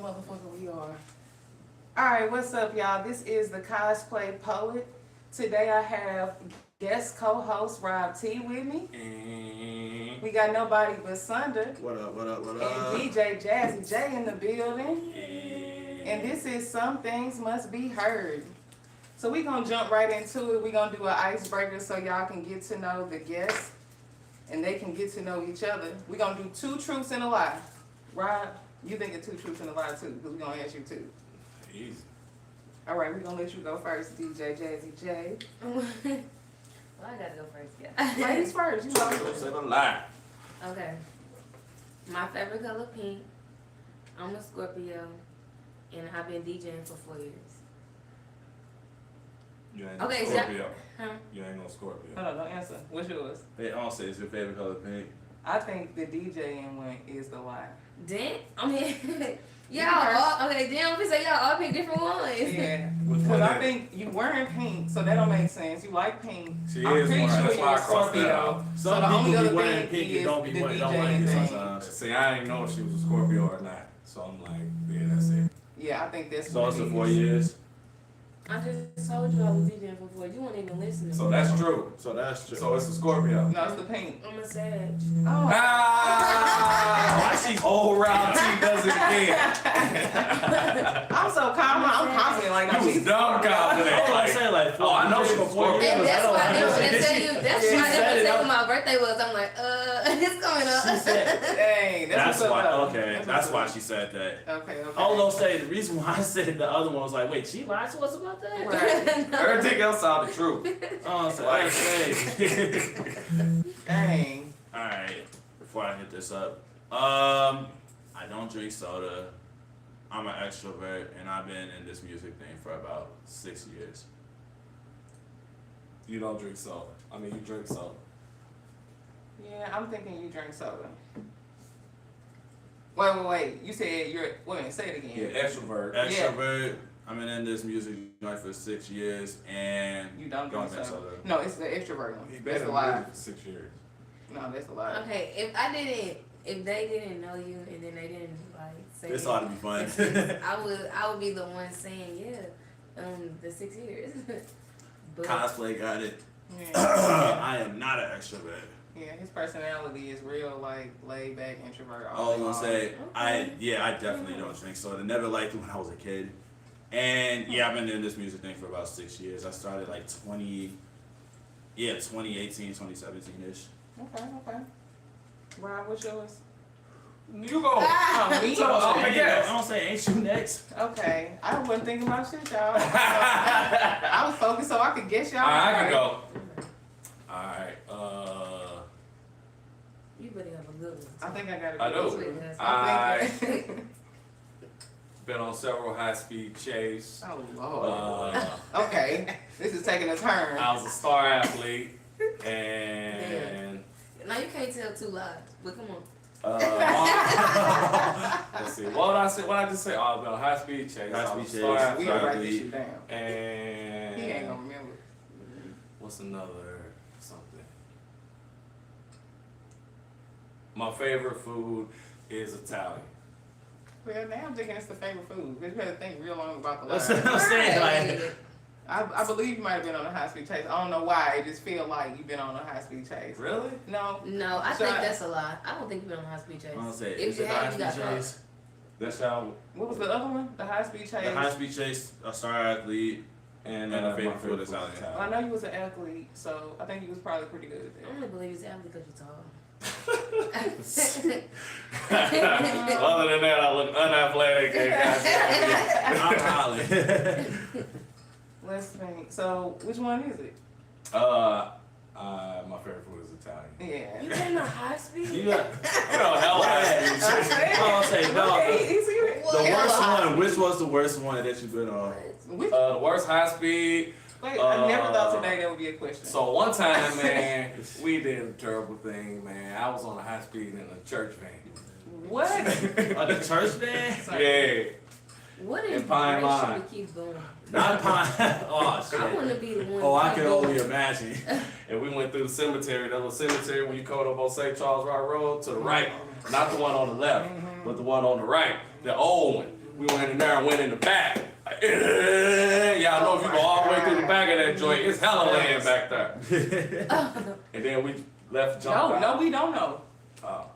motherfucker we are. Alright, what's up, y'all? This is the Cosplay Poet. Today I have guest co-host Rob T with me. We got nobody but Sunder. What up, what up, what And up? DJ Jazzy J in the building. And this is Some Things Must Be Heard. So we gonna jump right into it. We gonna do an icebreaker so y'all can get to know the guests and they can get to know each other. We gonna do 2 truths and a lie. Rob, you think of 2 truths and a lie too, because we gonna ask you 2. Easy. All right, we're gonna let you go first, DJ Jazzy J. Well, I gotta go first, yeah. Ladies first, you know. Truth and a lie. Okay. My favorite color, pink. I'm a Scorpio, and I've been DJing for 4 years. You ain't Okay, no so- Scorpio. Huh? You ain't no Scorpio. Hold on, don't answer. What's yours? They all say it's your favorite color pink. I think the DJing one is the lie. Then, I mean, y'all all, okay, then we say y'all all pick different ones. Yeah. Which Because one I is- think you wearing pink, so that don't make sense. You like pink. She I'm is pretty one. sure That's you're why I a crossed that Scorpio. out. So Some the only people other be wearing thing pink and is don't be the wearing, don't DJing like it thing. sometimes. See, I didn't know if she was a Scorpio or not. So I'm like, yeah, that's it. Yeah, I think that's So what it's it the is. 4 years. I just told you I was DJing for 4 years. You weren't even listening. So that's true. So that's true. So it's a Scorpio. No, it's the pink. I'm a Sag. Oh. Ah! Why she old round T does it again? I'm so confident. I'm confident like that. You was dumb confident. I was Like, saying like, oh, I know she was Scorpio. And that's why I didn't tell you. That's She why I said didn't it say up. when my birthday was. I'm like, it's coming up. She said, Dang, That's what's why. up. Okay, that's why she said that. Okay, okay. I was gonna say the reason why I said the other one was like, wait, she lied to us about that? Right. Everything else sounded true. Oh, so Like- that's crazy. Dang. Alright, before I hit this up, I don't drink soda. I'm an extrovert, and I've been in this music thing for about 6 years. You don't drink soda. I mean, you drink soda. Yeah, I'm thinking you drink soda. Wait. You said you're. Wait, say it Yeah, again. extrovert. Extrovert. I've been in this music joint for 6 years, and You don't drink drink soda. No, it's the extrovert one. He That's been a lie. in for 6 years. No, that's a lie. Okay, if they didn't know you and then they didn't like say this ought to be fun. I would be the one saying the 6 years. But Cosplay got it. Yeah. I am not an extrovert. Yeah, his personality is real, like laid back introvert. I was gonna say, Okay. I definitely don't drink soda. Never liked it when I was a kid. And yeah, I've been in this music thing for about 6 years. I started like 2018, 2017-ish. Okay. Rob, what's yours? You go. Oh, me? So, I yes. don't say, ain't you next? Okay, I wasn't thinking about shit, y'all. I was focused so I could guess y'all. Alright, I can right. go. Alright, you better have a good one. I think I got a I good do. one. I think. been on several high-speed chase. Oh Lord. Uh, Okay, this is taking a turn. I was a star athlete, and Now you can't tell 2 lies, but come on. let's see. What did I say? What did I just say? Oh, I've been on high-speed chase. I was a High-speed star chase. We athlete, gonna write this shit down. and He ain't gonna remember. what's another something? My favorite food is Italian. Well, now I'm thinking it's the favorite food. But you had to think real long about the That's lie. what I'm saying. Like, I believe you might have been on a high speed chase. I don't know why. It just feel like you've been on a high speed chase. Really? No. No, I So think that's a lie. I don't think you've been on a high speed chase. I'm gonna say, If is you it have, you high-speed got chase? That's how. What was the other one? The high speed chase. The high-speed chase, a star athlete, and a my favorite food is Italian. Well, I know you was an athlete, so I think you was probably pretty good at I that. only believe it's athlete because you're tall. Other than that, I look unathletic. And I'm Holly. Let's think. So, which one is it? My favorite food is Italian. Yeah. You been on high speed? You got, You know, hell I'm gonna say, no. Okay, he's here. The Hell, worst high one, which was the worst one that you've been on? Which, The worst high speed. wait, I never thought today that would be a question. So one time, man, we did a terrible thing, man. I was on a high speed in a church van. what? Oh, the church van? Yeah. What In is Pine racial Line. to keep going? Not Pine. Oh, I shit. want to be the one. Oh, to I keep can going. only imagine. And we went through the cemetery, that little cemetery when you come up on St. Charles Rock Road to the right. Not the one on the left, but the one on the right. The old one. in there and went in the back. Like, y'all know if you go all the way through the back of that joint, it's hella land back there. And then we left, jumped out. No, we don't know. Well,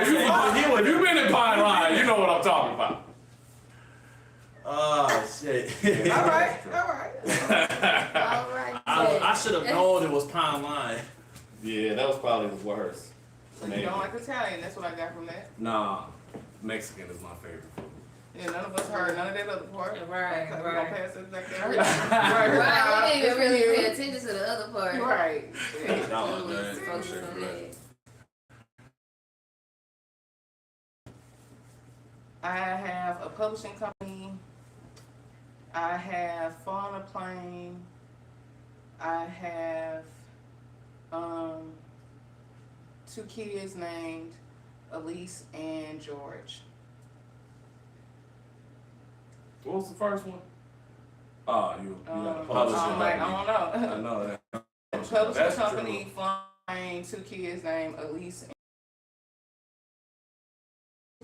if you've been in Pine Line, you know what I'm talking about. Oh shit. All right. All right. I should have known it was Pine Line. Yeah, that was probably the worst. So you don't like Italian? That's what I got from that. Nah, Mexican is my favorite food. Yeah, none of us heard none of that other part. Right, We gonna right. pass it back there. Right, we didn't even really pay attention to the other part. Right. That was We good. was focused on that. I have a publishing company. I have Fall on a Plane. I have 2 kids named Elise and George. What was the first one? Oh, you got a I'm publishing like, company. I don't know. I know that. Publishing That's company, flying 2 kids named Elise.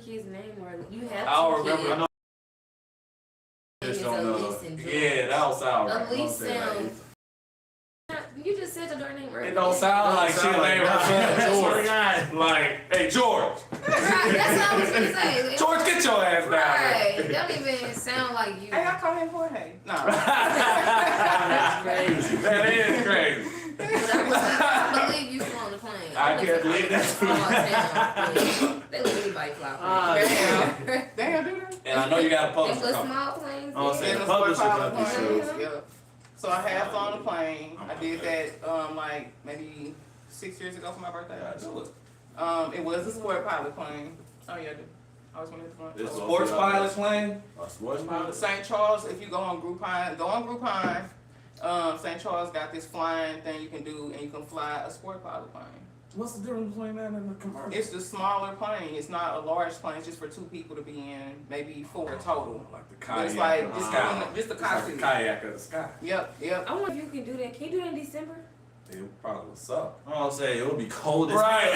Kid's name or you have I'll two remember. kids. I know. It's Just don't know. Elise and George. Yeah, that don't sound right. Elise Don't say that. sounds. You just said your daughter name earlier. It don't sound like she named her son George. Like, hey George. Right, that's what I was gonna say. George, get your ass down there. Right, that don't even sound like you. Hey, I call him Jorge. No. That's crazy. That is crazy. But I believe you flew on the plane. I can't believe that. They let anybody fly. Damn, do they? And I know you got a They publishing put company. small planes. Oh, in. so Yeah, the the publishing sport company pilot should. planes, yeah. So I have flown a plane. I did that like maybe 6 years ago for my birthday. Yeah, do it. It was a sport pilot plane. Oh yeah, I do. I was one of the front. This sports pilot plane. A sports pilot? St. Charles, if you go on Groupon, St. Charles got this flying thing you can do, and you can fly a sport pilot plane. What's the difference between that and the commercial? It's the smaller plane. It's not a large plane. It's just for 2 people to be in, maybe 4 total. Like the But kayak. it's like of the just, sky. just the It's like cockpit. the kayak of the sky. Yep. I wonder if you can do that. Can you do that in December? It probably was up. I'm gonna say it would be cold as Right.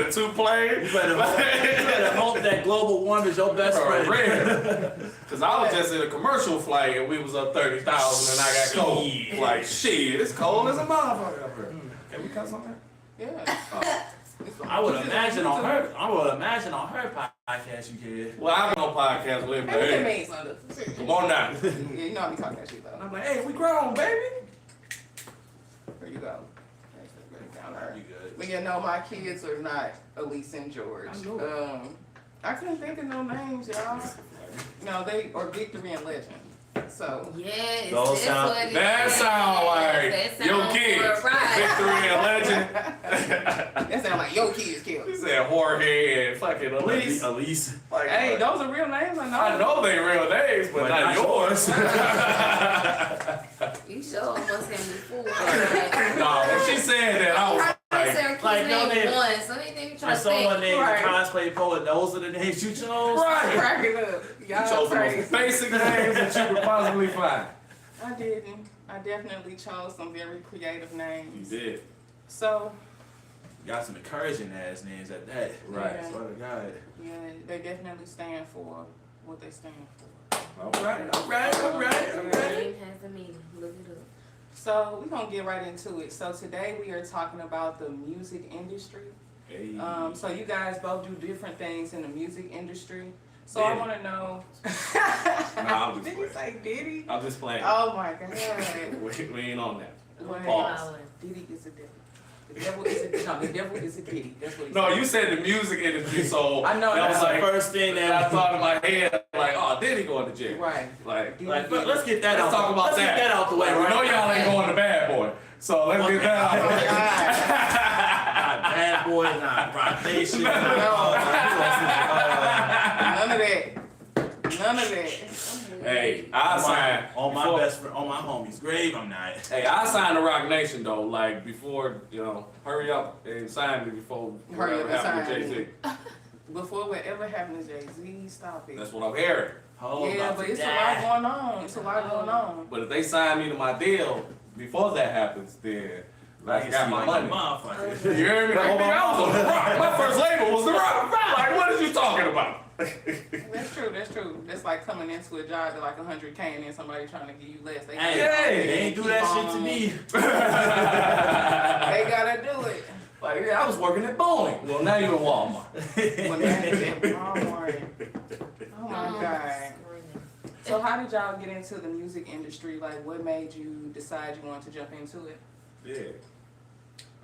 The 2 planes. You better hope that global warming is your best friend. Cause I was just in a commercial flight and we was up 30,000 and I got cold. Shit. Like shit, it's cold as a motherfucker up here. Can we cut something? Yeah. I would imagine on her podcast you could. Well, I've been on podcast with Hey, her. look Hey, at me, son. come on now. Yeah, you know I be talking that shit And though. I'm like, hey, we grown, baby. There you go. Down there. You good. But yeah, no, my kids are not Elise and George. I know. I couldn't think of no names, y'all. No, they are Victory and Legend. So Yes. Those that's sound- what it That is. sound like That your sound kids. right. Victory and Legend. that sound like your kids killed. He said Jorge and fucking Elise. Elise. Like, Hey, those are real names. I know. I know they real names, but not yours. You sure must have me fooled. No, when she said that, I was like, like, no name name. one, so anything you try I to saw think. one named Right. Cosplay Poet. Those are the names you chose. right. Cracking up. You Y'all chose the most crazy. basic names that you could possibly find. I didn't. I definitely chose some very creative You names. did. So, Got some encouraging ass names at that. Right. Yeah. Swear to God. yeah, they definitely stand for what they stand for. All right. Your name has a meaning. Look it up. So, we're going to get right into it. So, today we are talking about the music industry. Hey. So, you guys both do different things in the music industry. So, I Diddy. want to know. Nah, I'm just Did you playing. say Diddy? I'm just playing. Oh my God. We ain't on that. Well, Pause. Diddy is a devil. The devil is the devil is a Diddy. That's what he No, said. you said the music industry, so I know that was that. like the first thing that I that. thought in my head, like, oh, did he go to jail? Right. Like, Like, let's get that let's out. talk about let's that. Get that out the way. Like, we right? know y'all ain't going to Bad Boy, so let's get that out. Oh my God. Not Bad Boy, not Rock Nation. No. not, None of that. None of that. Hey, I signed on my before- best friend, on my homie's grave. I'm not. Hey, I signed the Rock Nation though. Like before, hurry up and sign me before Hurry up whatever and happened sign to me. Jay-Z. Before whatever happened to Jay-Z, stop it. That's what I'm hearing. Oh, Yeah, about but to it's a die. lot going on. It's a lot going on. But if they sign me to my deal before that happens, then like, I got my money. Motherfucker. You hear me? Like, nigga, I was on the Rock. My first label was the Rock. Like, what are you talking about? That's true. That's true. That's like coming into a job at like 100K and then somebody trying to give you less. They Hey, they ain't do that shit to me. They gotta do it. Like, yeah, I was working at Boeing. Well, now you're at Walmart. When they're at Walmart. Oh my God. So how did y'all get into the music industry? Like, what made you decide you wanted to jump into it? Yeah.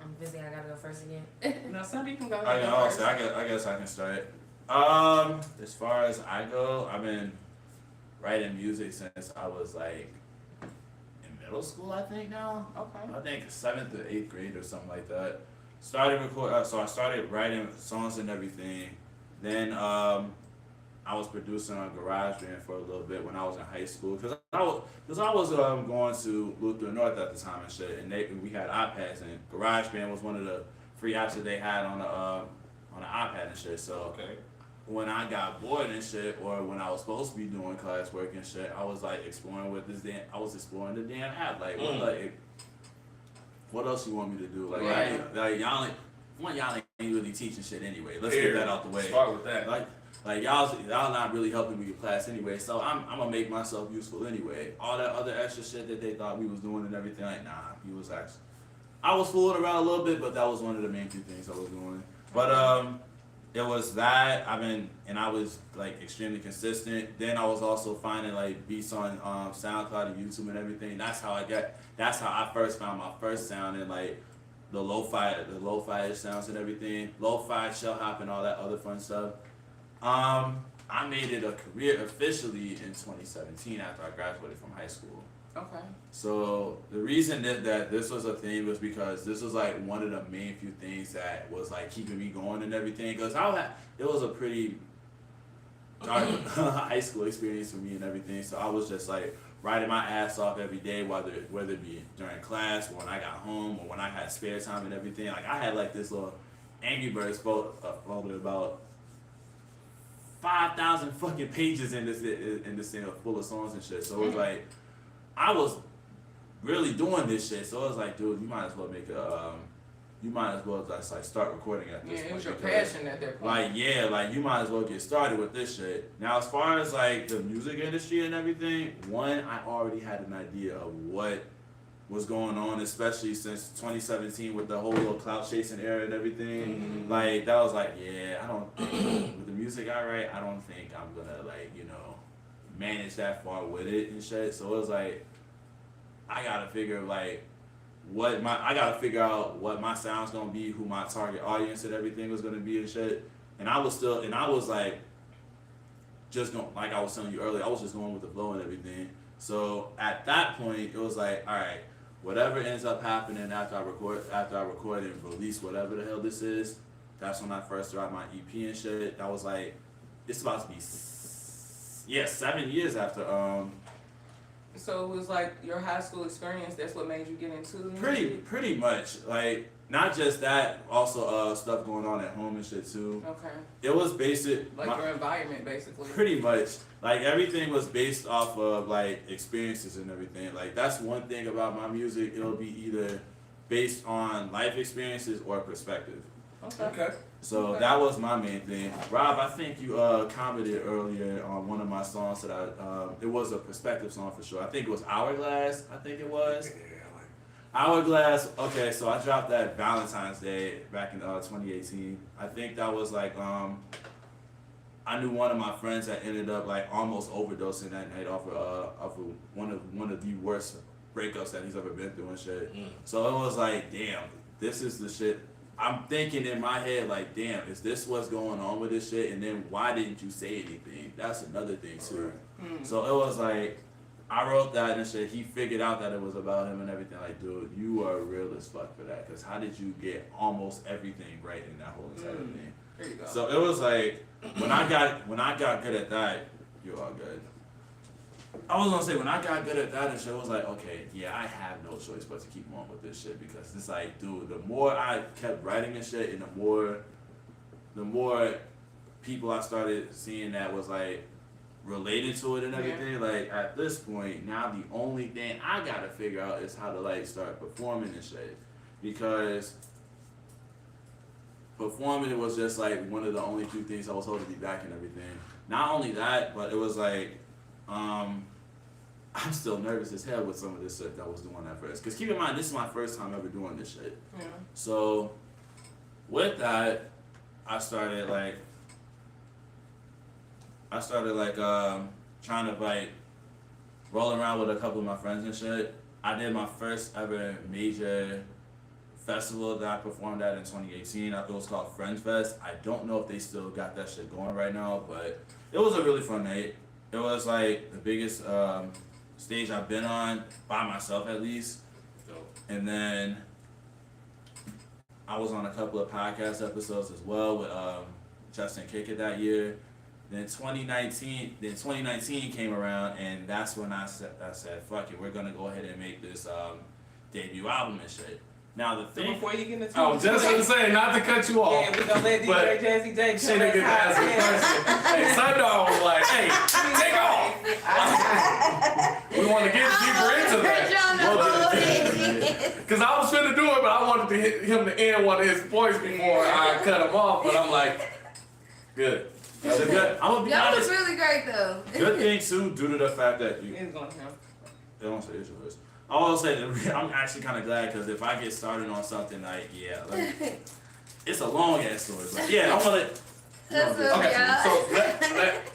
I'm busy. I gotta go first again. No, some people can go I ahead can and go also, first. I guess I can start. As far as I go, I've been writing music since I was like in middle school, I think now. Okay. I think 7th or 8th grade or something like that. So I started writing songs and everything. Then I was producing on GarageBand for a little bit when I was in high school, cause I was going to Luther North at the time and shit, and we had iPads, and GarageBand was one of the free apps that they had on the iPad and shit. So Okay. when I got bored and shit, or when I was supposed to be doing classwork and shit, I was like exploring with this damn. I was exploring the damn app. Like, what else you want me to do? Like, Right. y'all ain't really teaching shit anyway. Let's get that out the way. Start with that. Like y'all not really helping me with class anyway. So I'm gonna make myself useful anyway. All that other extra shit that they thought we was doing and everything, like, nah, he was actually. I was fooling around a little bit, but that was one of the main few things I was doing. But it was that I was like extremely consistent. Then I was also finding like beats on SoundCloud and YouTube and everything. That's how I first found my first sound, and like the lo-fi sounds and everything, lo-fi, shell hop, and all that other fun stuff. I made it a career officially in 2017 after I graduated from high school. Okay. So the reason that this was a thing was because this was like one of the main few things that was like keeping me going and everything. Because it was a pretty dark high school experience for me and everything. So I was just like writing my ass off every day, whether it be during class or when I got home or when I had spare time and everything. Like I had like this little Angry Birds folder about 5,000 fucking pages in this thing full of songs and shit. So it was like I was really doing this shit. So it was like, dude, you might as well just like start recording at this point. Yeah, it was your because, passion at that point. like you might as well get started with this shit. Now as far as like the music industry and everything, one, I already had an idea of what was going on, especially since 2017 with the whole little clout chasing era and everything. Mm-hmm. Like that was like, yeah, I don't with the music I write, I don't think I'm gonna like, manage that far with it and shit. So it was like I gotta figure out what my sound's gonna be, who my target audience and everything was gonna be and shit. And I was like just going, like I was telling you earlier, I was just going with the flow and everything. So at that point it was like, all right, whatever ends up happening after I record and release whatever the hell this is, that's when I first started my EP and shit. That was like, it's about to be 7 years after So it was like your high school experience. That's what made you get into the music? pretty much, like not just that, also stuff going on at home and shit too. Okay. It was basic, Like your environment, basically. pretty much, like everything was based off of like experiences and everything. Like that's one thing about my music, it'll be either based on life experiences or perspective. Okay. So Okay. that was my main thing. Rob, I think you commented earlier on one of my songs that it was a perspective song for sure. I think it was Hourglass, I think it was. Hourglass, okay, so I dropped that Valentine's Day back in 2018. I think that was like, I knew one of my friends that ended up like almost overdosing that night off of one of the worst breakups that he's ever been through and shit. So it was like, damn, this is the shit. I'm thinking in my head like, damn, is this what's going on with this shit? And then why didn't you say anything? That's another thing too. So it was like, I wrote that and shit. He figured out that it was about him and everything. Like, dude, you are real as fuck for that. Cause how did you get almost everything right in that whole entire thing? There you go. So it was like, when I got good at that, you're all good. I was gonna say, when I got good at that and shit, it was like, okay, yeah, I have no choice but to keep on with this shit, because it's like, dude, the more I kept writing and shit, and the more people I started seeing that was like related to it and everything, like at this point, now the only thing I gotta figure out is how to like start performing and shit, because performing was just like one of the only two things I was supposed to be back and everything. Not only that, but it was like, I'm still nervous as hell with some of this shit that I was doing at first. Cause keep in mind, this is my first time ever doing this shit. Yeah. So with that, I started trying to like roll around with a couple of my friends and shit. I did my first ever major festival that I performed at in 2018. It was called Friends Fest. I don't know if they still got that shit going right now, but it was a really fun night. It was like the biggest stage I've been on by myself at least. And then I was on a couple of podcast episodes as well with Justin Kickett that year. Then 2019 came around, and that's when I said, fuck it, we're gonna go ahead and make this debut album and shit. Now the So thing. before you get into I was just gonna say, not to cut you off. Yeah, we gonna let but DJ Jazzy J she didn't get to ask a question. Hey, Sundog was like, hey, take off. We want to get deeper into that. Because I was finna do it, but I wanted to hit him to end one of his points before I cut him off. But I'm like, good. It's a good. I'm gonna be That was honest. really great though. Good thing too, due to the fact that you. It's gonna help. They don't say it's yours. I will say that I'm actually kind of glad because if I get started on something like it's a long ass story, but yeah, I want to. That's Okay, so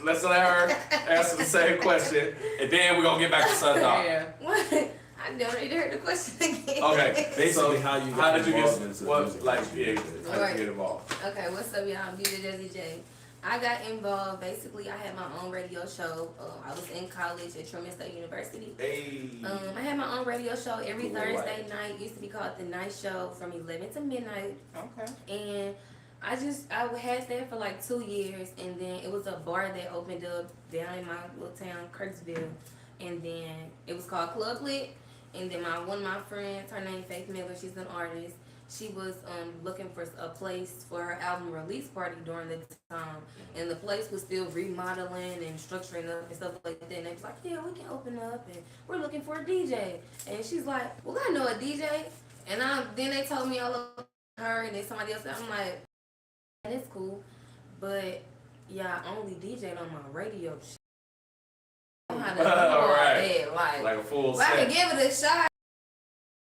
let's let her answer the same question, and then we're gonna get back to Sundog. Yeah. What? I never even heard the question again. Okay, Basically, so how you how did you get involved into what music? like yeah, how did Right. you get involved? Okay, what's up, y'all? I'm DJ Jazzy J. I got involved. Basically, I had my own radio show. I was in college at Truman State University. Hey. I had my own radio show every Cool, Thursday night. Used to be called The Night Show from 11 to midnight. Okay. And I had that for like 2 years, and then it was a bar that opened up down in my little town, Kirksville, and then it was called Club Lit. And then one of my friends, her name Faith Miller, she's an artist. She was looking for a place for her album release party during the time, and the place was still remodeling and structuring up and stuff like that. And they was like, "Yeah, we can open up, and we're looking for a DJ." And she's like, "Well, I know a DJ." And then they told me all of her, and then somebody else. I'm like, "That's cool," but yeah, I only DJ'd on my radio. I know how to do all Right. that, Like a full well, I set. can give it a shot.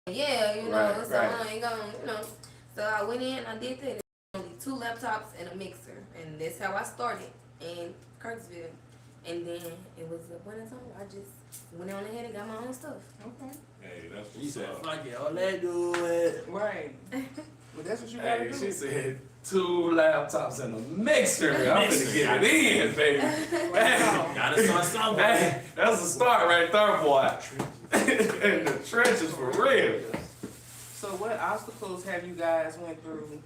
Yeah, you know, Right, so right. I ain't gonna, you know. So I went in, I did that. Only 2 laptops and a mixer, and that's how I started in Kirksville. And then it was a winter time. I just went on ahead and got my own stuff. Okay. Hey, that's You what's said, up. fuck it, oh, let's do it. Right. Well, that's what you gotta Hey, do. she said 2 laptops and a mixer. I'm gonna get it in, baby. Wow. Gotta start somewhere. Hey, that's a start right there, boy. In the trenches for real. So what obstacles have you guys went through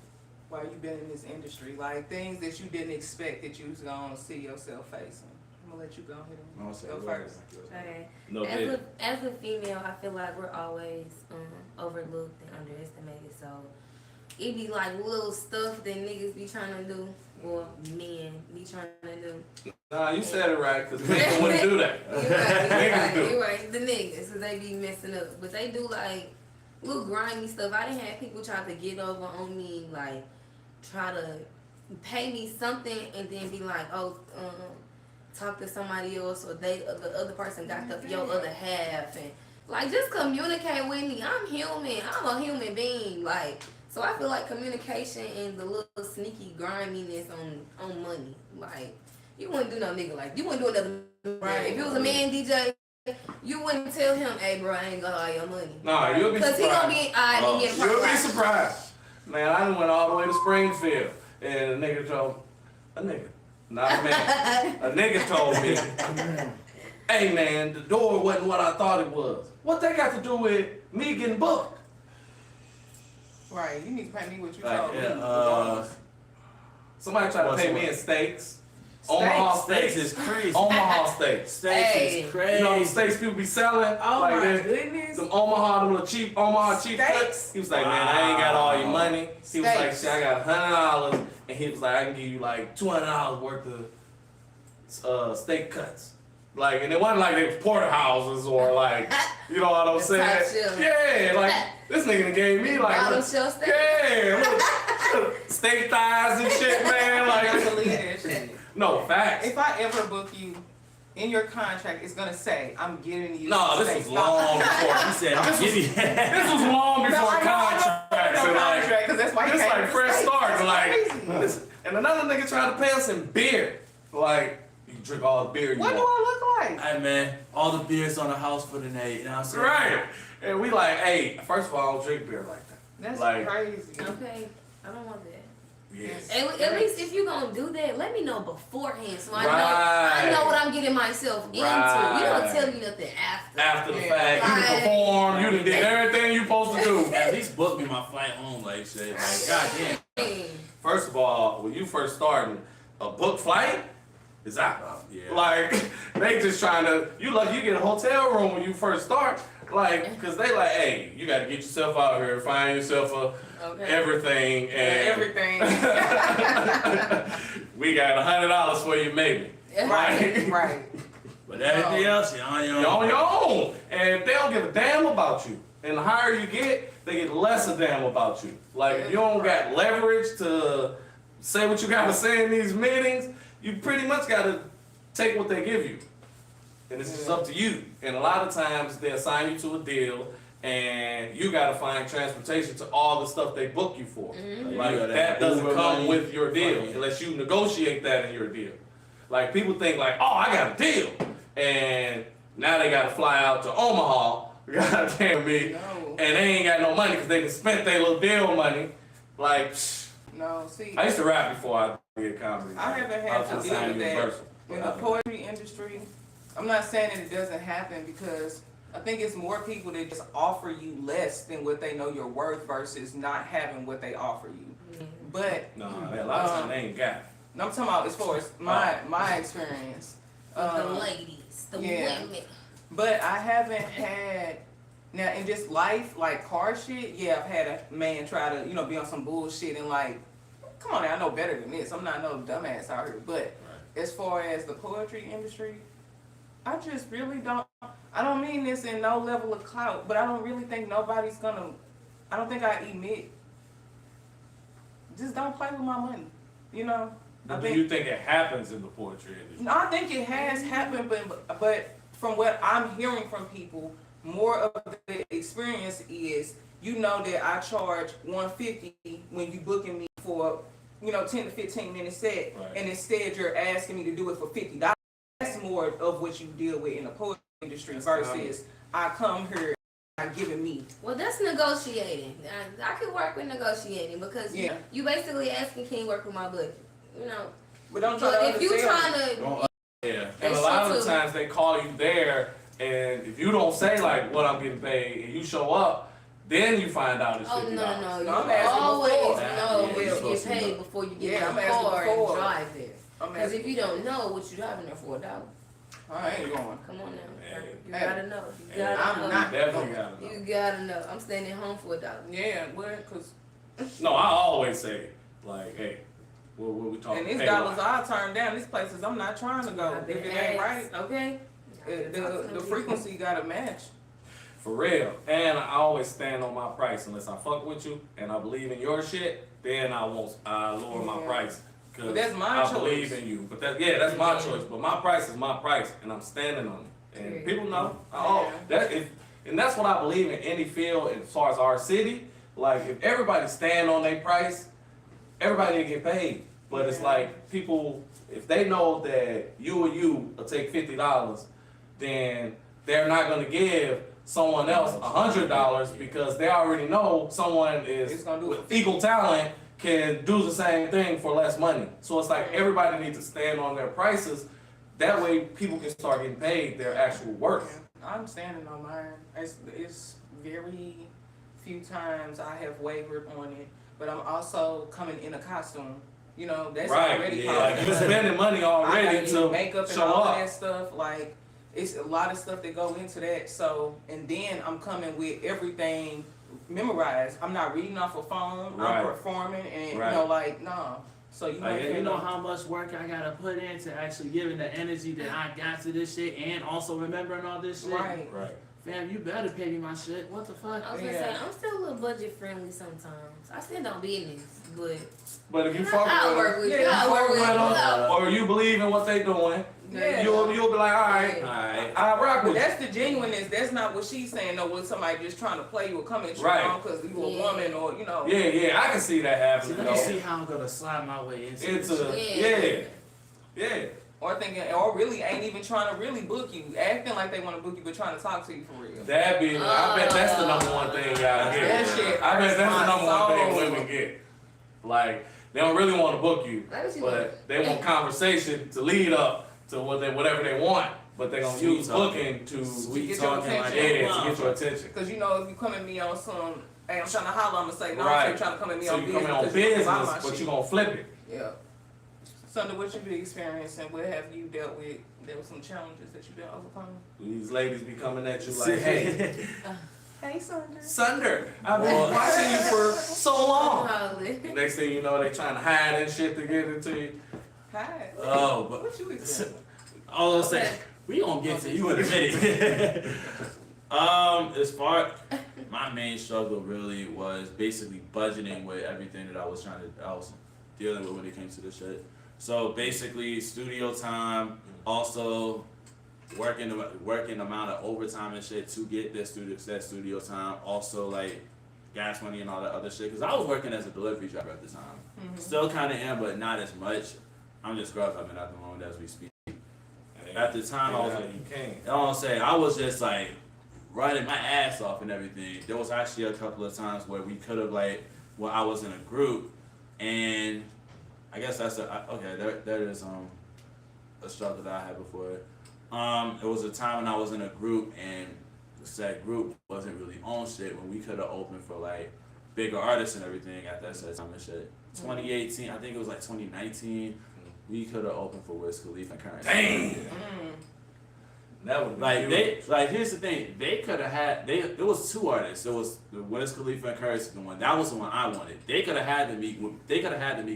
while you've been in this industry? Like things that you didn't expect that you was gonna see yourself facing. I'm gonna let you go ahead and I'll say go it. first. Okay. No, As a female, I feel like we're always overlooked and underestimated. So it be like little stuff that niggas be trying to do, or men be trying to do. Nah, you said it right, because niggas wouldn't do that. You're right. The niggas, cause they be messing up, but they do like little grimy stuff. I didn't have people try to get over on me, like try to pay me something and then be like, oh, talk to somebody else, or the other person got your other half, and like just communicate with me. I'm human. I'm a human being. Like, so I feel like communication and the little sneaky griminess on money. Like, you wouldn't do no nigga like you wouldn't do another. Right. If you was a man DJ, you wouldn't tell him, "Hey, bro, I ain't got all your money." Nah, you'll be Because he gonna surprised. be alright. You'll be surprised. Man, I done went all the way to Springfield, and a nigga told a nigga, not a man, a nigga told me, "Hey man, the door wasn't what I thought it was. What that got to do with me getting booked?" Right. You need to pay me what you Like, told me. Yeah, Somebody tried to What's pay what? me in steaks. Omaha steaks steaks. is crazy. Omaha steaks. Steaks Hey. is crazy. You know them steaks people be selling? Oh like my that? goodness. Some Omaha, them little cheap Omaha cheap Steaks? cuts. He was like, man, I ain't got all your money. He was like, Steaks. shit, I got $100, and he was like, I can give you like $200 worth of steak cuts. Like, and it wasn't like they was porterhouses or like, you know what I'm The saying? top shelf. Yeah, like this nigga done gave me like, Bottom shelf steak. yeah, look, steak thighs and shit, man. I Like, believe that shit. no facts. If I ever book you, in your contract, it's gonna say, I'm giving you. No, this steak was long before. He said, I'm giving This was long before contracts. No And like, contract, because that's why you it's can't like do fresh steak. start. That's Like, crazy. listen, and another nigga tried to pay us in beer. Like, you can drink all the beer you What do want. I look like? Hey man, all the beers on the house for the night. You know what I'm saying? Right. And we like, hey, first of all, I don't drink beer like that. That's Like- crazy. Okay, I don't want that. Yes. At least if you gonna do that, let me know beforehand so I Right. know what I'm getting myself into. Right. We don't tell you nothing after. After the Yeah. fact, you done performed, you done did everything you supposed to do. At least book me my flight home, like shit. Like, goddamn. First of all, when you first starting, a book flight is out. Yeah. Like, they just trying to, you lucky you get a hotel room when you first start. Like, cause they like, hey, you gotta get yourself out here, find yourself everything, and Everything. we got $100 for you, maybe. Right, right. But everything else, you're on your own. You're on your own, and they don't give a damn about you. And the higher you get, they get less a damn about you. Like, if you don't got leverage to say what you gotta say in these meetings, you pretty much gotta take what they give you. And it's just up to you. And a lot of times they assign you to a deal, and you gotta find transportation to all the stuff they book you for. Like, that doesn't come with your deal unless you negotiate that in your deal. Like, people think like, oh, I got a deal, and now they gotta fly out to Omaha, goddamn me, No. and they ain't got no money because they done spent their little deal money. Like, No, see, I used to rap before I did comedy. I haven't I had was to just deal saying with that Universal. in the poetry industry. I'm not saying that it doesn't happen, because I think it's more people that just offer you less than what they know you're worth versus not having what they offer you. But No, a lot of times they ain't got it. no, I'm talking about as far as my experience. The ladies, the yeah. women. But I haven't had, now in just life, like car shit, yeah, I've had a man try to, be on some bullshit and like, come on now, I know better than this. I'm not no dumbass out here. But as far as the poetry industry, I just really don't, I don't mean this in no level of clout, but I don't really think nobody's gonna, I don't think I admit, just don't play with my money, But do you think it happens in the poetry industry? No, I think it has happened, but from what I'm hearing from people, more of the experience is, that I charge $150 when you booking me for, 10 to 15 minute set, Right. and instead you're asking me to do it for $50. That's more of what you deal with in the poetry industry versus I come here and giving me. Well, that's negotiating. I could work with negotiating because Yeah. you basically asking, can you work with my budget? But don't try But to if you undersell trying me. to, Don't, yeah. And a That's lot true, of the too. times they call you there, and if you don't say like what I'm getting paid, and you show up, then you find out it's oh $50. no, you No, I'm asking always before. know Yeah, what you're you supposed get to paid know. before you Yeah, get in I'm the asking car and before. drive there. I'm Because asking- if you don't know what you're driving there for $1, I ain't going. come on now, Hey. you Hey. gotta know. You Yeah, gotta I'm know. not- Definitely gotta know. You gotta know. I'm staying at home for $1. Yeah, what? Cause No, I always say like, hey, what we talking? and these pay dollars wise. I turn down. These places I'm not trying to go. If it ain't right, Okay. the frequency gotta match. For real. And I always stand on my price unless I fuck with you and I believe in your shit. Then I lower my Yeah. price because But that's my I believe choice. in you. But that's my choice. But my price is my price, and I'm standing on it. And Yeah. people know. Yeah. And that's what I believe in any field as far as our city. Like if everybody stand on their price, everybody will get paid. But it's Yeah. like people, if they know that you will take $50, then they're not gonna give someone else $100 because they already know someone It's is gonna do with equal talent can do the same thing for less money. So it's like everybody needs to stand on their prices. That way people can start getting paid their actual worth. I'm standing on mine. It's very few times I have wavered on it, but I'm also coming in a costume. That's already Yeah, like you're spending money I already gotta do to makeup and show all up. that stuff. Like it's a lot of stuff that go into that. So and then I'm coming with everything memorized. I'm not reading off a phone. Right. I'm performing, and Right. no. So you Like, might you know how much work I gotta put into actually giving the energy that I got to this shit and also remembering all this shit? right. Right. fam, you better pay me my shit. What the fuck? I was gonna say, I'm still a little budget friendly sometimes. I still don't business, but if you fuck I'll with work them, with you. Yeah, I'll work with you. them, or you believe in what they doing, Yeah. you'll be like, all right, Alright. I rock But with you. that's the genuineness. That's not what she's saying. No, with somebody just trying to play you or come at you Right. wrong because you a Yeah. woman or you know. Yeah, I can see that See, happening. let me see how I'm gonna slide my way into It's this a shit. yeah. Or thinking, or really ain't even trying to really book you, acting like they want to book you, but trying to talk to you for real. That be, I bet that's the number one thing y'all That get. shit I bet that's the hurts number my one thing soul. women get. Like, they don't really want to book you, Like what you want? but they want conversation to lead up to whatever they want. But they gonna Sweet use talking. booking to Sweet get your talking like attention. to get your attention. Because you know, if you come at me on some, hey, I'm trying to holler, I'm going to say, no, Right. I'm trying to come at me So on you business. coming on 'cause you gonna buy business, my but shit. you gonna flip it. Yeah. Something what you be experiencing, what have you dealt with? There were some challenges that you been overcoming. These ladies be coming at you like, hey, Hey, Sandra. Sunder, I've been watching you for so long. Holy. Next thing you know, they trying to hide and shit to get into you. Hi. Oh, but What you experiencing? all I'm saying, we gonna get to you in a minute. As far, my main struggle really was basically budgeting with everything that I was dealing with when it came to this shit. So basically, studio time, also working the amount of overtime and shit to get that studio time. Also like gas money and all that other shit. Cause I was working as a delivery driver at the time. Still kind of am, but not as much. I'm just scrubbing at the moment as we speak. At the time, I was like, you can't. you know what I'm saying? I was just like running my ass off and everything. There was actually a couple of times where we could have like, when I was in a group, and I guess that's there is a struggle that I had before. It was a time when I was in a group and the said group wasn't really on shit when we could have opened for like bigger artists and everything at that said time and shit. 2018, I think it was like 2019. We could have opened for Wiz Khalifa and Current. Damn. Mm. That would be Like huge. here's the thing, they could have had it was two artists. It was the Wiz Khalifa and Curtis, the one that was the one I wanted. They could have had the Meek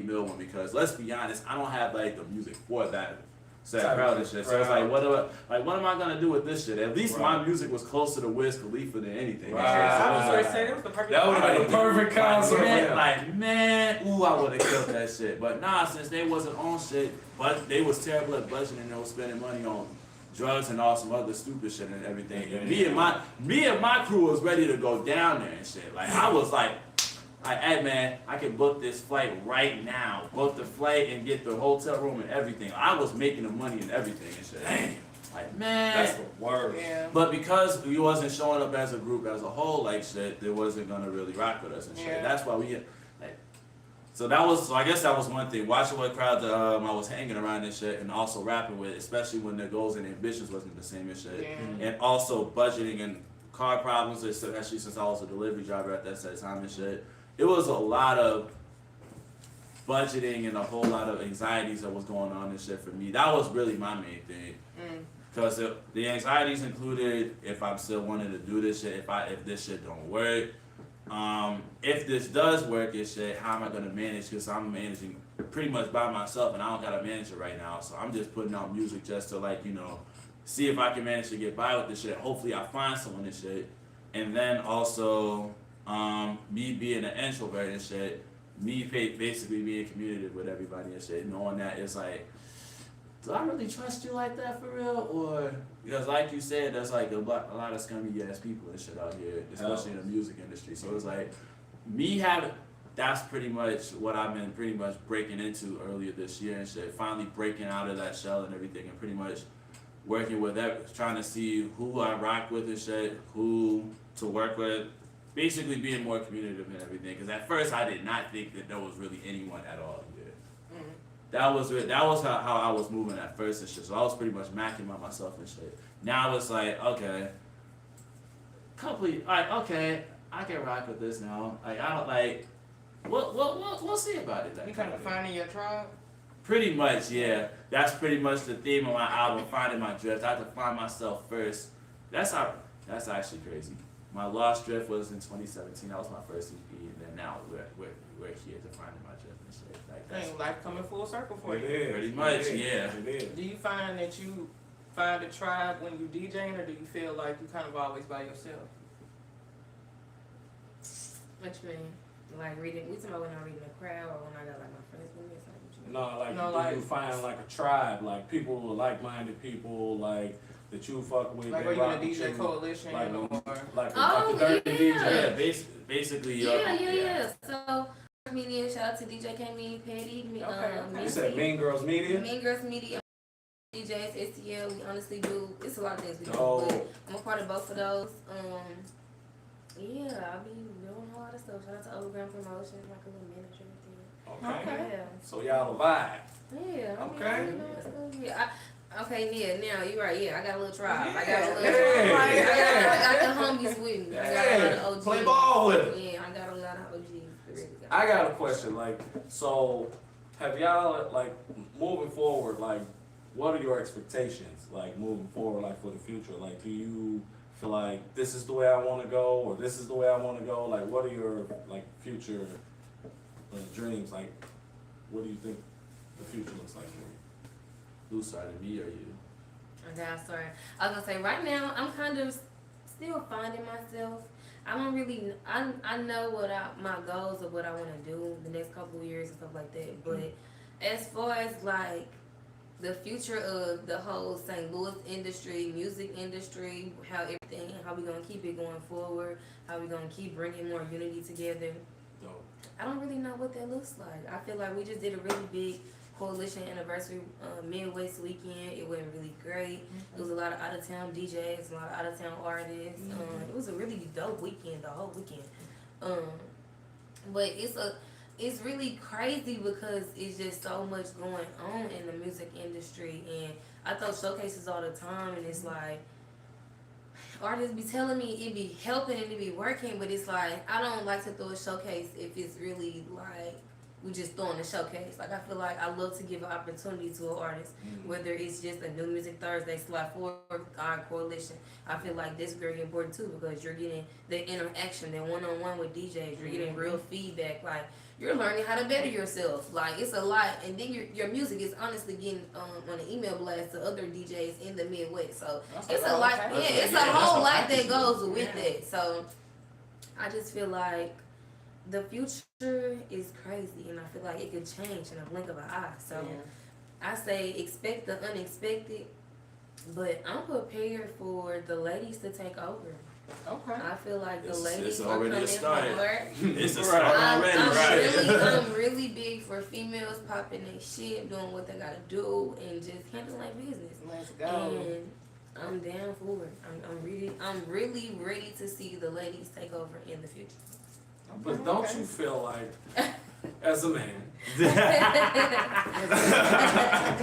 Mill one because let's be honest, I don't have like the music for that sad crowd and shit. So it's like what am I gonna do with this shit? At least my music was closer to Wiz Khalifa than anything. Right. I was Right. going to say, that was the perfect That would've been the perfect concert. Man, ooh, I would have killed that shit. But nah, since they wasn't on shit, but they was terrible at budgeting and they was spending money on drugs and all some other stupid shit and everything. And me and my crew was ready to go down there and shit. Like I was like, hey man, I can book this flight right now. Book the flight and get the hotel room and everything. I was making the money and everything and shit. Damn. Like man, That's the worst. Yeah. but because we wasn't showing up as a group as a whole, like shit, they wasn't gonna really rock with us and shit. Yeah. That's why we like. So I guess that was one thing. Watching what crowd I was hanging around and shit, and also rapping with, especially when their goals and ambitions wasn't the same and shit. Yeah. And also budgeting and car problems, especially since I was a delivery driver at that set time and shit. It was a lot of budgeting and a whole lot of anxieties that was going on and shit for me. That was really my main thing. Because the anxieties included if I'm still wanting to do this shit, if this shit don't work, if this does work and shit, how am I gonna manage? Because I'm managing pretty much by myself and I don't got a manager right now, so I'm just putting out music just to like see if I can manage to get by with this shit. Hopefully I find someone and shit, and then also me being an introvert and shit, me basically being communicative with everybody and shit, knowing that it's like, do I really trust you like that for real? Or because like you said, there's like a lot of scummy ass people and shit out here, especially in the music industry. So it's like that's pretty much what I've been pretty much breaking into earlier this year and shit. Finally breaking out of that shell and everything, and pretty much working with trying to see who I rock with and shit, who to work with. Basically being more communicative and everything. Because at first I did not think that there was really anyone at all here. That was how I was moving at first and shit. So I was pretty much macking by myself and shit. Now it's like, okay, okay, I can rock with this now. Like I don't like, we'll see about it. You kind of finding your tribe? Pretty much, yeah. That's pretty much the theme of my album, Finding My Drift. I have to find myself first. That's actually crazy. My Lost Drift was in 2017. That was my first EP, and then now we're here to Finding My Drift and shit. Like that's Life coming full circle for It you. is. Pretty much, It is. yeah. It is. Do you find that you find a tribe when you DJing, or do you feel like you kind of always by yourself? What you mean? Like reading? We talking about when I'm reading a crowd or when I got like my friends with me or something? No, like No, do like- you find like a tribe, like people who are like-minded people, like that you fuck with? Like, they are you in a rock with DJ you, coalition like, or? like Oh, the dirty yeah. DJ? Yeah, basically. Yeah. So, media, shout out to DJ K-Me, Petty, Okay. You said Mean Girls Media? Mean Girls Media, DJs, STL, we honestly do, it's a lot of things we do, Oh. but I'm a part of both of those. Yeah, I be doing a lot of stuff. Shout out to Overground Promotions, like a little manager Okay. Okay. Yeah. So y'all a vibe. Yeah. I mean, Okay. I be doing stuff. Yeah. Okay, yeah, now you're right. Yeah, I got a little tribe. I got a Yeah, little yeah, tribe. yeah. I got the homies with me. I got a lot of OGs. Play ball with it. Yeah, I got a lot of OGs. Really got I got a question, like, so have y'all, like, moving forward, like, what are your expectations, like, moving forward, like, for the future? Like, do you feel like this is the way I want to go, or this is the way I want to go? Like, what are your, like, future dreams? Like, what do you think the future looks like for you? Whose side of me are you? Okay, I'm sorry. I was gonna say right now I'm kind of still finding myself. I don't really. I know what my goals of what I want to do the next couple of years and stuff like that. But as far as like the future of the whole St. Louis industry, music industry, how we gonna keep it going forward, how we gonna keep bringing more unity together. Dope. I don't really know what that looks like. I feel like we just did a really big coalition anniversary Midwest weekend. It went really great. It was a lot of out of town DJs, a lot of out of town artists. It was a really dope weekend, the whole weekend. But it's really crazy because it's just so much going on in the music industry, and I throw showcases all the time, and it's like artists be telling me it be helping and it be working, but it's like I don't like to throw a showcase if it's really like we just throwing a showcase. Like I feel like I love to give an opportunity to an artist, whether it's just a New Music Thursday /4 our coalition. I feel like that's very important too because you're getting the interaction, that one-on-one with DJs. You're getting real feedback. Like you're learning how to better yourself. Like it's a lot, and then your music is honestly getting on an email blast to other DJs in the Midwest. So it's a lot. Yeah, it's a whole lot that goes with it. So I just feel like the future is crazy, and I feel like it could change in a blink of an eye. So I say expect the unexpected, but I'm prepared for the ladies to take over. Okay. I feel like the It's ladies are already coming a start. forward. It's a start already, right? I'm really big for females popping their shit, doing what they gotta do, and just handling business. Let's go. And I'm down for it. I'm really ready to see the ladies take over in the future. But don't you feel like, as a man,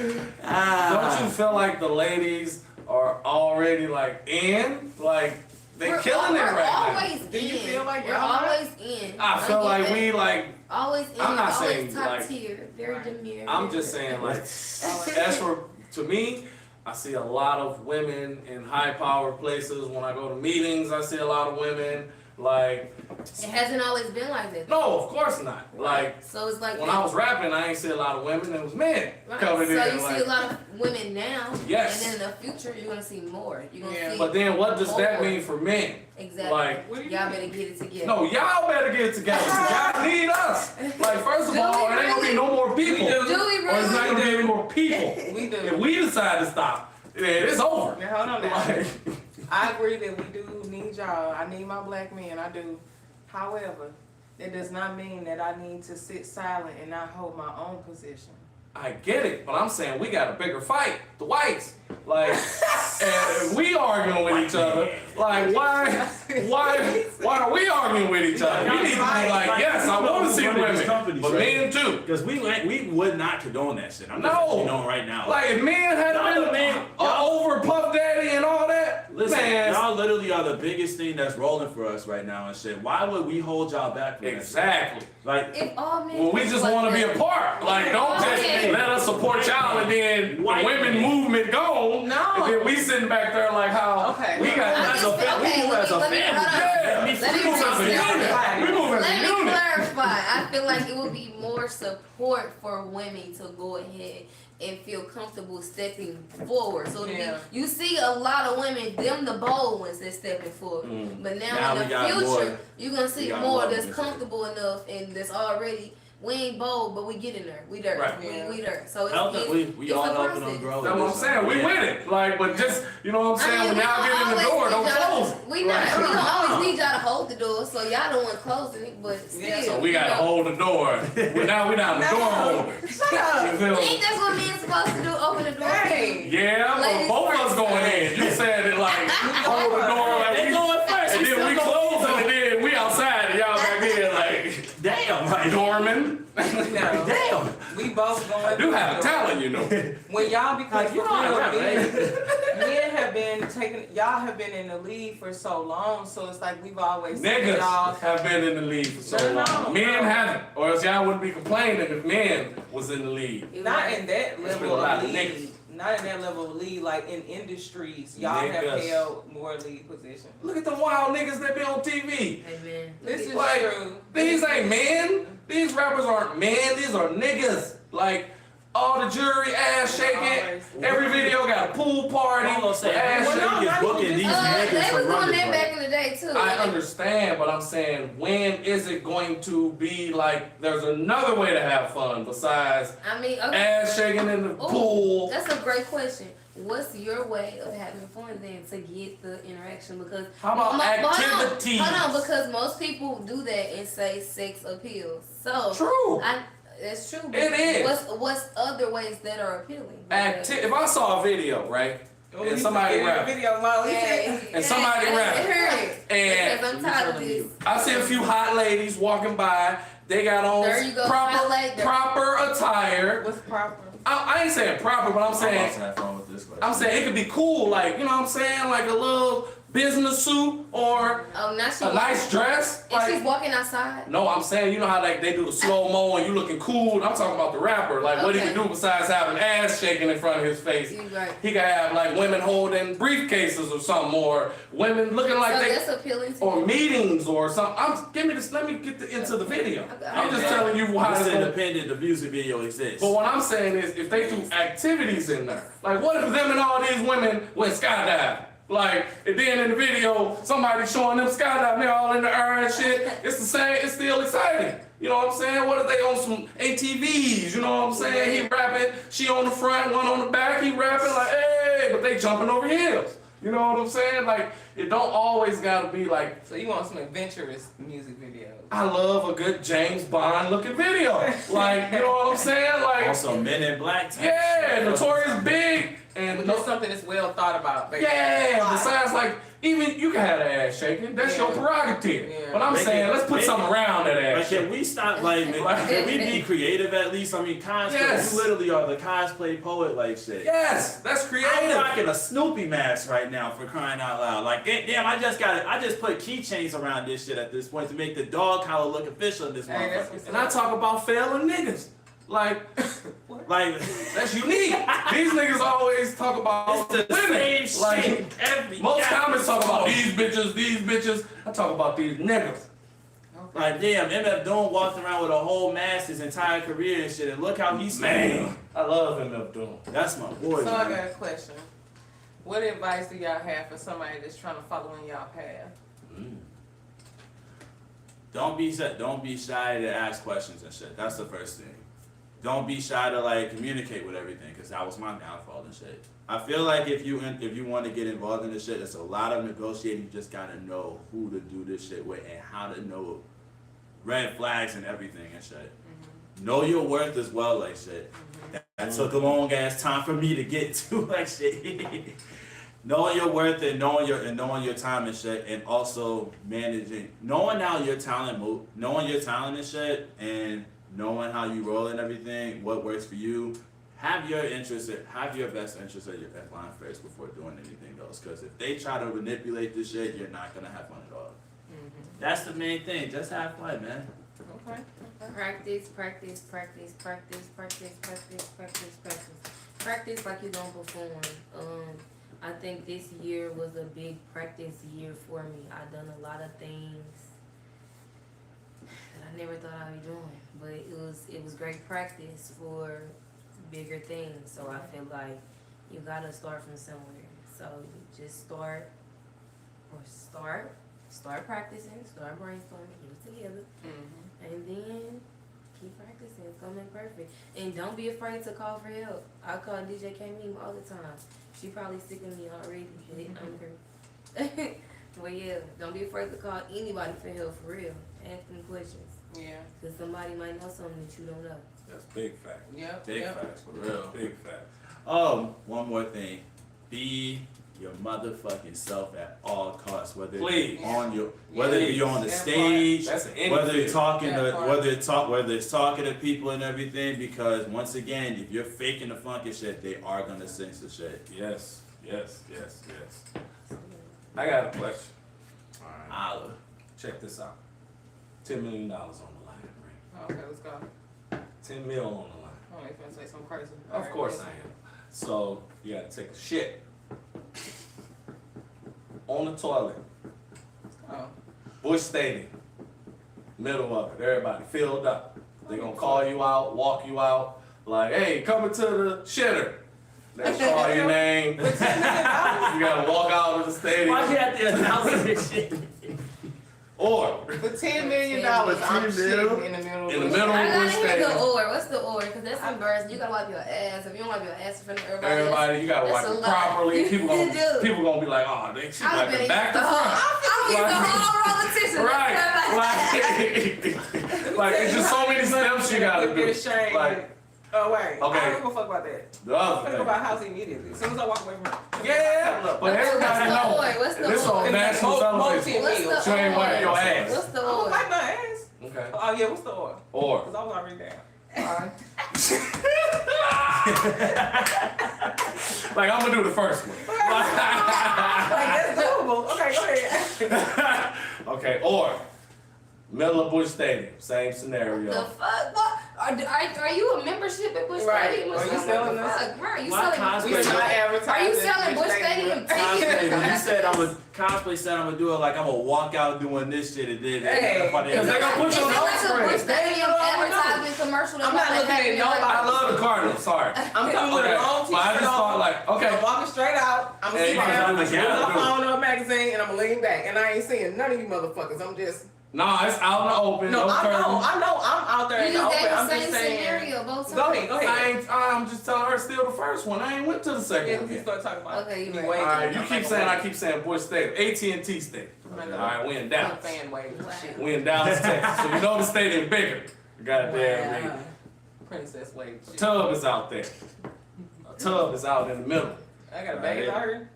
don't you feel like the ladies are already like in? Like they killing it right now. Always Do you in. feel like we're y'all not? always in. I feel like Don't get we that. like, always in. I'm not always saying, top like- tier, very demure. I'm just saying like, as for, to me, I see a lot of women in high power places. When I go to meetings, I see a lot of women. Like, It hasn't always been like that. no, of course not. Like, So it's like when I was rapping, I ain't see a lot of women. It was men right. coming So in. you Like, see a lot of women now. Yes. And then in the future, you're gonna see more. You're gonna Yeah. see. but then what does that more. mean for men? Exactly. Like, What do you Y'all mean? better get it together. no, y'all better get it together. Y'all need us. Like, first of Do all, we there ain't gonna be no more people. Do we Or there's really? not gonna be any more people. We do. If we decide to stop, then it's over. Now hold on now. Like, I agree that we do need y'all. I need my black men. I do. However, that does not mean that I need to sit silent and not hold my own position. I get it, but I'm saying we got a bigger fight, the whites. Like, and we arguing with each other. Like, why are we arguing with each other? We need to be like, yes, I want to see women, but men too. Because we would not condone that shit. I'm No. just letting you know right now. Like, if men had Y'all been man- over Puff Daddy and all that, Listen, man. y'all literally are the biggest thing that's rolling for us right now and shit. Why would we hold y'all back from that shit? Exactly. Like, If all men. Well, we just want to be a part. Like, don't just let us support y'all and then the women movement gone. No. And then we sitting back there like how Okay. we got. as a, Okay, we do let as me a let me clarify. I feel like it would be more support for women to go ahead and feel comfortable stepping forward. So you see a lot of women, them the bold ones that's stepping forward. But now in the future, you're gonna see more that's comfortable enough and that's already. We ain't bold, but we get in there. We there. Right. We there. So we all helping them grow. That's what I'm saying. We with it. Like, but just, you know what I'm saying? When y'all get in the door, don't close it. We don't always need y'all to hold the door, so y'all don't want closing it, but still. So we gotta hold the door. Now we not the door holder. Shut up. Ain't that what men's supposed to do? Open the door. Hey. Yeah, but both of us going in. You said it like hold the door like They going first. and then we close it and then we outside and y'all back in like Damn, like doorman. No. damn. We both going. I do have a talent, you know. When y'all become Like, you know how to rap, men have been y'all have been in the lead for so long, so it's like we've always seen Niggas y'all. have been in the lead for so No, long. Men no. haven't, or else y'all wouldn't be complaining if men was in the lead. Not in that There's been level a lot of of lead. niggas. Not in that level of lead. Like in industries, y'all have Niggas. held more lead positions. Look at the wild niggas that be on TV. Hey man. This is Like, true. These ain't men. These rappers aren't men. These are niggas. Like, all the jury ass shaking. Every video got a pool party. I'm gonna say, ass Well, no, shaking. not booking even these just- niggas They for was doing running that for back in the day too. I understand, but I'm saying, when is it going to be like there's another way to have fun besides I mean, ass shaking in the Ooh, pool? that's a great question. What's your way of having fun then to get the interaction? Because How about activities? Hold on, because most people do that and say sex appeals. So True. that's true. But It is. What's other ways that are appealing? If I saw a video, right, Oh, and you somebody said rap, video, Molly. And somebody rap. And Because I'm tired of this. I see a few hot ladies walking by. They got There you on go, highlight that. proper attire. What's proper? I ain't saying proper, but I'm I'm saying about to have fun with this question. I'm saying it could be cool, like, you know what I'm saying, like a little business suit or Oh, now she a nice dress. and she's Like, walking outside. no, I'm saying, you know how like they do the slow mo and you looking cool. I'm talking about the rapper. Like what he Okay. can do besides having ass shaking in front of his face. You right. He can have like women holding briefcases or something, or women looking like So they that's appealing to or you. meetings or something. Give me this. Let me get into the video. Okay. I'm just telling you how It's it's going. independent. The music video exists. But what I'm saying is, if they do activities in there, like what if them and all these women went skydiving? Like, and then in the video, somebody showing them skydiving, they're all in the air and shit. It's the same. It's still exciting. You know what I'm saying? What if they on some ATVs? You know what I'm saying? He rapping, she on the front, one on the back. He rapping like, hey, but they jumping over hills. You know what I'm saying? Like, it don't always gotta be like. So you want some adventurous music videos? I love a good James Bond looking video. Like, you know what I'm saying? Like, Also, Men in Black. type yeah, shit. Notorious Big. And Just something that's well thought about, baby. yeah, besides like, even you can have the ass shaking. That's your prerogative. Yeah. But I'm Make saying, it- let's put make something it- around that ass But can shaking. we stop like? Can we be creative at least? I mean, cosplay. Yes. You literally are the cosplay poet, like shit. Yes, that's I'm creative. rocking a Snoopy mask right now for crying out loud. Like, damn, I just put keychains around this shit at this point to make the dog collar look official in this Hey, that's motherfucker. what's And I talk about failing niggas. Like, Like, that's unique. These niggas always talk about it's the women. same Like, shit every most comments talk about goddamn these bitches. I talk about these niggas. Like, damn, MF Doom walked around with a whole mask his entire career and shit, and look how he's Man, I love MF Doom. That's my boy, So I man. got a question. What advice do y'all have for somebody that's trying to follow in y'all path? Don't be shy to ask questions and shit. That's the first thing. Don't be shy to like communicate with everything, cause that was my downfall and shit. I feel like if you want to get involved in this shit, it's a lot of negotiating. You just gotta know who to do this shit with and how to know red flags and everything and shit. Know your worth as well, like shit. That took a long ass time for me to get to, like shit. Knowing your worth and knowing your time and shit, and also managing, knowing your talent and shit, and knowing how you roll and everything, what works for you. Have your best interest at line first before doing anything else. Because if they try to manipulate this shit, you're not gonna have fun at all. That's the main thing. Just have fun, man. Okay. Practice like you're gonna perform. I think this year was a big practice year for me. I done a lot of things that I never thought I'd be doing, but it was great practice for bigger things. So I feel like you gotta start from somewhere. So you just start practicing, start brainstorming, get it together, and then keep practicing. It's gonna make perfect. And don't be afraid to call for help. I call DJ K Meme all the time. She probably sick of me already, but I'm her. Well, yeah, don't be afraid to call anybody for help, for real. Ask them questions. Yeah. Because somebody might know something that you don't know. That's big fact. Yep. Big Yep. facts, for real. Big fact. One more thing. Be your motherfucking self at all costs. Whether Please. whether you're on the That stage, That's an whether you're industry. talking That to part. whether it's talking to people and everything, because once again, if you're faking the funky shit, they are gonna censor shit. Yes. I got a question. Alright. Holla. Check this out. $10 million on the line, right? Okay, let's go. 10 mil on the line. Oh, you gonna say something crazy? Of course I am. So you gotta take a shit on the toilet. Oh. Bush Stadium, middle of it, everybody filled up. They gonna call you out, walk you out, like, hey, coming to the shitter. They call your name. You gotta walk out of the stadium. Why you have to announce this shit? Or For $10 million, I'm 10 mil? shitting in the middle of In the Bush middle I of gotta Bush hear the Stadium. or. What's the or? Because that's embarrassing. You gotta wipe your ass. If you don't wipe your ass in front of everybody, Everybody, you gotta wipe that's a it lot. properly. People You do. gonna be like, oh, they she I'm like gonna the back to use the front. whole roll of tissue. Right. Like it's just so many steps you gotta Get do. ashamed. Like Oh wait. Okay. I don't give a fuck about that. the I'm other gonna go thing. by house immediately. As soon as I walk away from it. Yeah, but everybody know. What's the This or? on national television. What's the She ain't wiping your ass. What's the I don't or? like my ass. Okay. Oh yeah, what's the order? Or Cause I was already down. Alright. like I'm gonna do the first one. Like that's doable. Okay, go ahead. Okay, or middle of Bush Stadium, same scenario. The fuck? What? Are you a membership at Bush Right. Stadium? or Are you something? selling What the this? fuck? Bro, are you Why selling? cosplay? We're not Are advertising. you selling Bush Stadium Cosplay, when you tickets? said cosplay said I'm gonna do it like I'm gonna walk out doing this shit and then Hey, Cause they gonna put Is you it on the like a screen. Bush Stadium advertisement commercial? that I'm not probably looking at happened in nobody. I like- love the Cardinals. Sorry. I'm coming with a long But I t-shirt just thought on. like, okay, I'm walking straight out. I'm Yeah, sitting you down can with do it. my phone or a magazine, and I'm leaning back, and I ain't seeing none of you motherfuckers. I'm just nah, it's out in the open. no. No I curtains. know. I'm out there in You the just open. gave I'm the just same saying. scenario both times. Go ahead. Go ahead. I'm just telling her still the first one. I ain't went to the second Yeah, one you yet. start talking about. Okay, you me right. waving. Alright, you I'm keep like, saying I wait. keep saying Bush Stadium. AT&T Stadium. Alright, we in I'm Dallas. fan wave. Wow. Shit. We in Dallas, Texas. So you know the stadium bigger. Goddamn. Wow. Princess wave. A Shit. tub is out there. A tub is out in the middle I got a bag out here.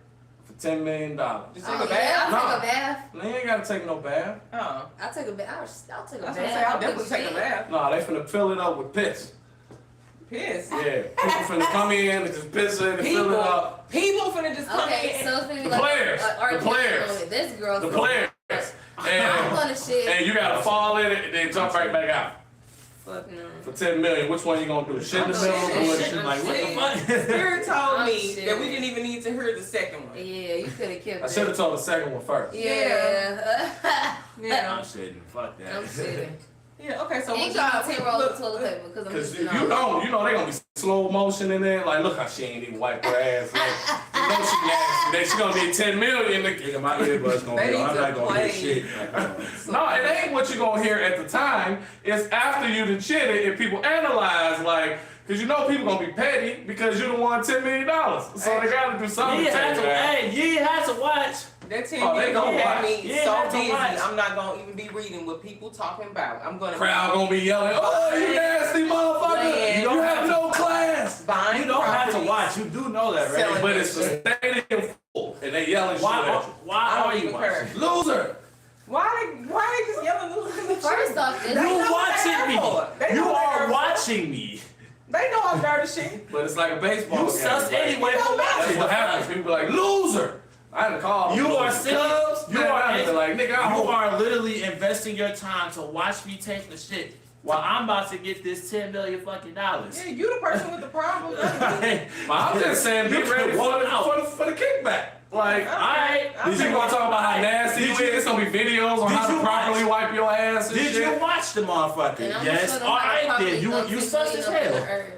for $10 million. Just take Oh, a bath. yeah, I'll Nah. take a bath. They ain't gotta take no bath. Oh. I'll take a bath. I'll take a That's bath. what I'm saying. I'll I'll definitely put take a shit. bath. No, they finna fill it up with piss. Piss. Yeah, people finna come in and just piss in and fill it up. People finna just come Okay, in. so it's gonna be The like players. R. The Kelly players. on it. This girl's The players. I'm And, gonna shit. and you gotta fall in it and then jump right back out. Fuck no. For $10 million, which one you gonna do? Shit in the I'm middle gonna or shit. shit? like what the Shit. fuck? Spirit told I'm me shit. that we didn't even need to hear the second one. Yeah, you could have kept I it. should have told the second one first. Yeah. Yeah. I'm shitting. Fuck that. I'm shitting. Yeah. Okay. So You what ain't you got got? 10 rolls of toilet paper because I'm Cause just if you don't, you know they gonna be slow motion in there. Like, look how she ain't even wiped her ass. Like, you know she nasty. Then she gonna need $10 million. Nigga, my earbuds gonna They be. need I'm to not gonna play. hear shit. No, it ain't what you gonna hear at the time. It's after you done shitted and people analyze like, cause you know people gonna be petty because you done won $10 million. So they gotta do something You to had take to, that. hey, you had to watch. That 10 Oh, they minutes gonna had watch. me Yeah, so have to busy. watch. I'm not gonna even be reading what people talking about. I'm gonna Crowd gonna be yelling, oh, you nasty motherfucker. Man. You have no class. buying You don't have to properties. watch. You do know that, right? Selling But it's the stadium full and they yelling shit Why? at you. Why I are don't you even care. watching? Loser. Why they just yelling losing? First off, this They You know what watching they're me. for. They know You what are they're for. watching me. They know I'm dirty shit. But it's like a baseball You game. sus Like, anyway for That's watching. what happens. People be like, loser. I didn't call them You are losers. sitting. You Man, are. I been like, nigga, I You hope. are literally investing your time to watch me take the shit while I'm about to get this $10 million fucking dollars. Yeah, you the person with the problem. But I'm just saying, be You ready can walk out. for the kickback. Like, Alright. did you gonna talk about how nasty you is? It's gonna be videos on how to properly wipe your ass and Did shit. you watch the motherfucker? And I'm Yes. gonna show them how to Alright properly then. You throw sus as Tiffany hell. up in the earth.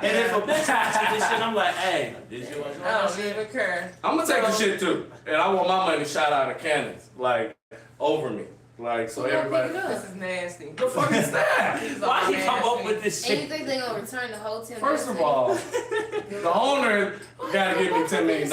And if a bitch watches this shit, I'm like, hey, did you watch I that don't shit? even care. I'm gonna take the shit too, and I want my money shot out of cannons, like over me, like so Who gonna everybody. pick it up? This is nasty. The fuck is that? Why he come up with this And you shit? think they gonna return the whole 10? First of all, the owner gotta give me $10 million.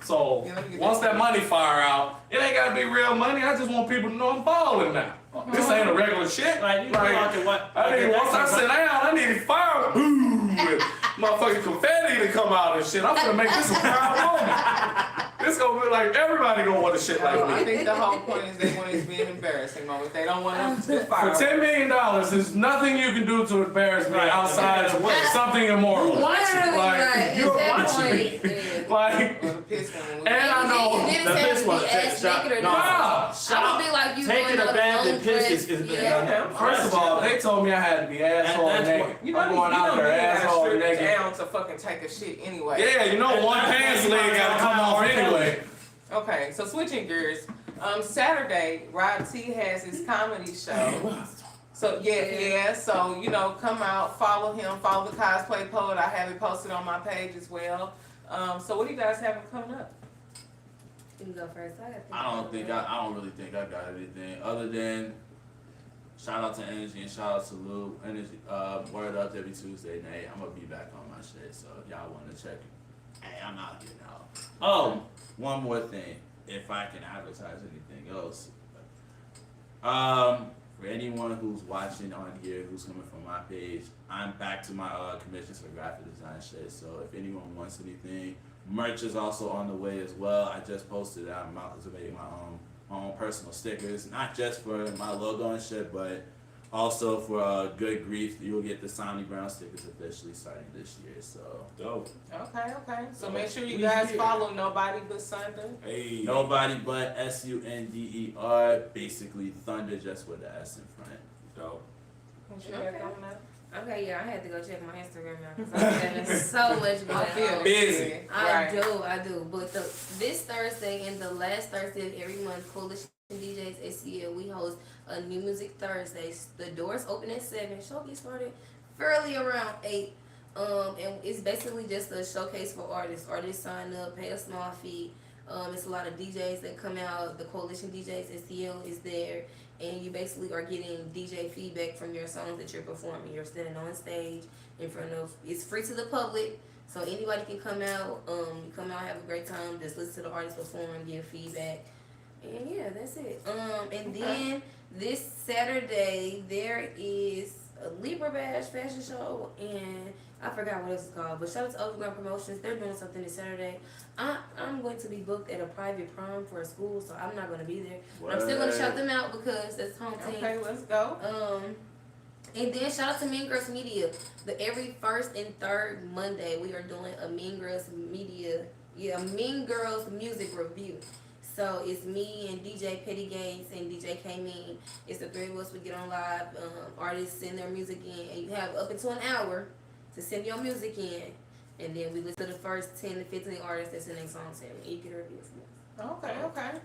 So once that money fire out, it ain't gotta be real money. I just want people to know I'm balling now. This ain't a regular shit. Like, you know, like what? I need once I sit down, I need fire, boom, and motherfucking confetti to come out and shit. I'm gonna make this a proud moment. This gonna be like everybody gonna want a shit like I me. think the whole point is they want it to be an embarrassing moment. They don't want to do For fireworks. $10 million, there's nothing you can do to embarrass me outside of something immoral. Literally, Like, right. you're At that watching point, yeah. Like, Or the piss one. and I know. You didn't The have piss to one, be ass shot- naked or no. nothing. I would be like you Taking going a up bath and long piss dress. is Yeah. First of all, they told me I had to be asshole And that's naked. what- You know, I'm going out there asshole strip naked. down to fucking take a shit anyway. Yeah, you know one pants leg gotta come off anyway. Okay, so switching gears. Saturday, Rob T has his comedy show. So yeah. So come out, follow him, follow the Cosplay Poet. I have it posted on my page as well. So what do you guys have coming up? You can go first. I don't really think I got anything other than shout out to Energy and shout out to Lou. Energy, word up every Tuesday night. I'm gonna be back on my shit, so if y'all wanna check it. Hey, I'm not getting out. Oh, one more thing, if I can advertise anything else. For anyone who's watching on here, who's coming from my page, I'm back to my commissions for graphic design shit. So if anyone wants anything, merch is also on the way as well. I just posted that I'm out to make my own personal stickers, not just for my logo and shit, but also for Good Grief. You'll get the Sonny Brown stickers officially starting this year. So Dope. Okay. So make sure you guys follow Nobody But Sunder. Hey. nobody but SUNDER, basically Thunder just with the S in front. Dope. What you got coming up? Okay, yeah, I had to go check my Instagram now because I'm having so much I feel going on. Busy. I do. But this Thursday and the last Thursday of every month, Coalition DJs SCL, we host a New Music Thursdays. The doors open at 7. Show gets started fairly around 8. And it's basically just a showcase for artists. Artists sign up, pay a small fee. It's a lot of DJs that come out. The Coalition DJs SCL is there. And you basically are getting DJ feedback from your songs that you're performing. You're standing on stage in front of, it's free to the public. So anybody can come out, have a great time, just listen to the artist perform, give feedback. And yeah, that's it. And then this Saturday there is a Libra Bash fashion show, and I forgot what else it's called. But shout out to Overground Promotions. They're doing something this Saturday. I'm going to be booked at a private prom for a school, so I'm not going to be there. But I'm still going to shout them out because that's home team. Okay, let's go. And then shout out to Mean Girls Media. Every first and third Monday we are doing a Mean Girls Mean Girls music review. So it's me and DJ Petty Gates and DJ K Mean. It's the three of us. We get on live. Artists send their music in, and you have up until an hour to send your music in. And then we listen to the first 10 to 15 artists that's in their song set. And you get a review from us. Okay.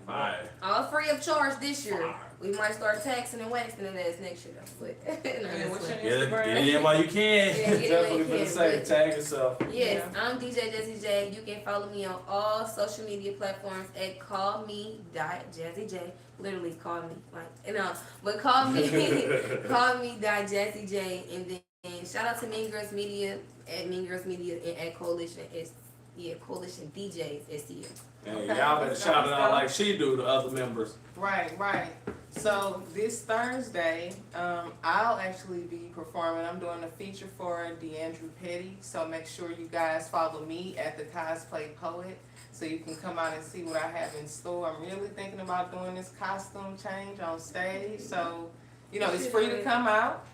Fire. All free of charge this year. We might start taxing and waxing it as next year though. But And what's your Get Instagram? it in while you can. Definitely gonna say, tag yourself. Yes, I'm DJ Jazzy J. You can follow me on all social media platforms at callme.jazzy J. Literally call me, but call me, Jazzy J. And then shout out to Mean Girls Media at Mean Girls Media and at Coalition Coalition DJs SCL. Hey, Okay, y'all better let's shout it go. out like she do to other members. Right. So this Thursday, I'll actually be performing. I'm doing a feature for DeAndrew Petty. So make sure you guys follow me at the Cosplay Poet so you can come out and see what I have in store. I'm really thinking about doing this costume change on stage. So, it's free to come out.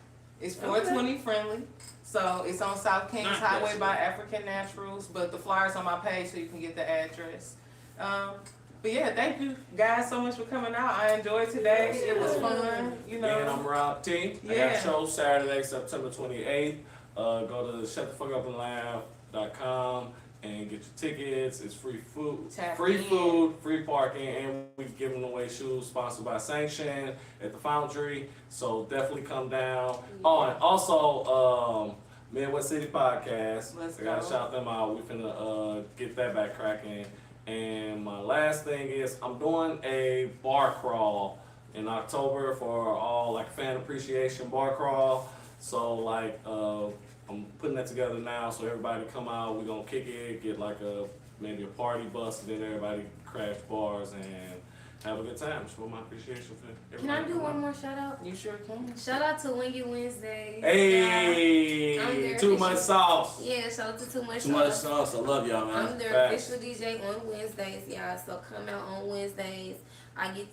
It's 420 friendly. So it's on South Kings Highway by African Naturals, but the flyer's on my page so you can get the address. But yeah, thank you guys so much for coming out. I enjoyed today. It was fun, And I'm Rob T. I got Yeah. a show Saturday, September 28th. Go to shutthefuckupandlaugh.com and get your tickets. It's free food, Tap free in. food, free parking, and we giving away shoes sponsored by Sanction at the Foundry. So definitely come down. Oh, and also Midwest City Podcast. Let's I gotta go. shout them out. We finna get that back cracking. And my last thing is I'm doing a bar crawl in October for all like fan appreciation bar crawl. So like I'm putting that together now so everybody come out, we're gonna kick it, get like maybe a party bus, and then everybody crash bars and have a good time. Show my appreciation for Can I everybody. do one more shout out? You sure can. Shout out to Wing It Wednesday. I'm Hey, there too official. much sauce. Yeah, shout out to Too Much Too much Sauce. sauce. I love y'all, man. I'm their Facts. official DJ on Wednesdays, y'all. So come out on Wednesdays.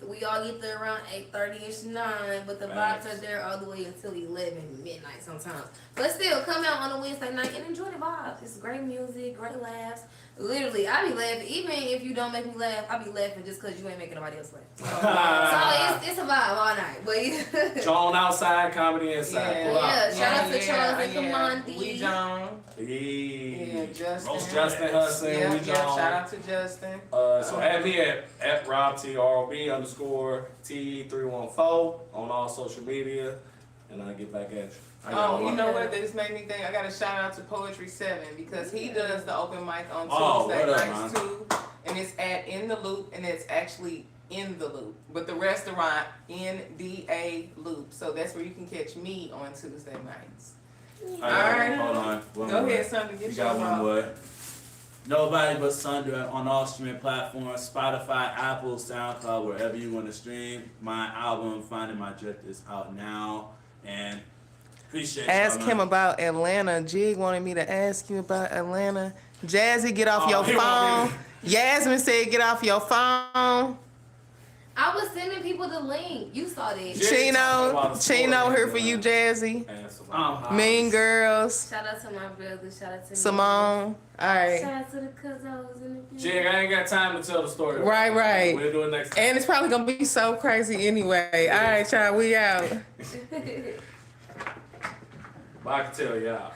We all get there around 8:30ish 9, but the Facts. vibes are there all the way until 11 midnight sometimes. But still, come out on a Wednesday night and enjoy the vibes. It's great music, great laughs. Literally, I be laughing. Even if you don't make me laugh, I be laughing just because you ain't making nobody else laugh. So it's a vibe all night. But John outside, comedy inside. Yeah. Pull up. Yeah, shout out to Charles and yeah. Kamandi. We John. Yeah, Yeah, Justin. Roast Justin Hudson, Yeah, we yeah, John. shout out to Justin. So add me at RobTROB_T314 on all social media, and I'll get back at you. Oh, you know what? This made me think. I got to shout out to Poetry 7 because he does the open mic on Oh, Tuesday what up, nights man? too, and it's at In the Loop, and it's actually in the Loop, but the restaurant NDA Loop. So that's where you can catch me on Tuesday nights. Alright. Hold on. One Go more. ahead, son, to You get got your one more. Nobody but Sunder on all streaming platforms, Spotify, Apple, SoundCloud, wherever you want to stream. My album, Finding My Drift, is out now, and appreciate Ask y'all, him man. about Atlanta. Jig wanted me to ask you about Atlanta. Jazzy, get off your he want phone. Yasmin said, get off your phone. I was sending people the link. You saw that. Yeah. Chino here for you, Jazzy. Mean Girls. Shout out to my brother. Shout out to Simone. All right. Shout out to the cousins in the Jig, I ain't got time to tell the story. Right. We'll do it next time. And it's probably gonna be so crazy anyway. All right, y'all, we out. But I can tell y'all.